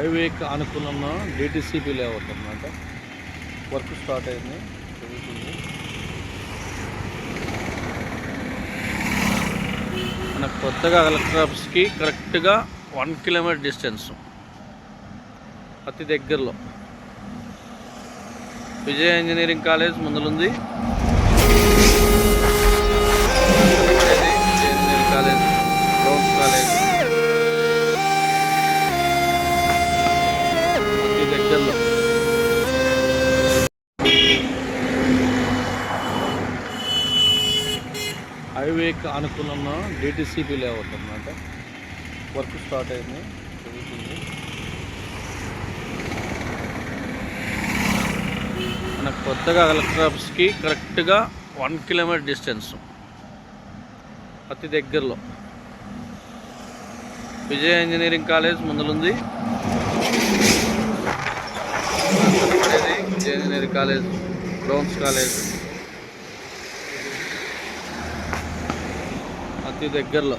హైవేకి అనుకున్న DTCP layout అనమాట. వర్క్ స్టార్ట్ అయింది, జరుగుతుంది. మన కొత్తగా కలెక్టర్ ఆఫీస్కి కరెక్ట్గా 1 కిలోమీటర్ డిస్టెన్స్, అతి దగ్గరలో విజయ ఇంజనీరింగ్ కాలేజ్ ముందులుంది. ఇంజనీరింగ్ కాలేజ్, బ్రౌన్స్ కాలేజ్ అతి దగ్గరలో. హైవేకి అనుకున్న డిటిసిపి లేఅవుట్ అనమాట. వర్క్ స్టార్ట్ అయింది, జరుగుతుంది. మన కొత్తగా కలెక్టర్ ఆఫీస్కి కరెక్ట్గా 1 కిలోమీటర్ డిస్టెన్స్, అతి దగ్గరలో విజయ ఇంజనీరింగ్ కాలేజ్ ముందులుంది. విజయ ఇంజనీరింగ్ కాలేజ్, బ్రౌన్స్ కాలేజ్ అతి దగ్గరలో.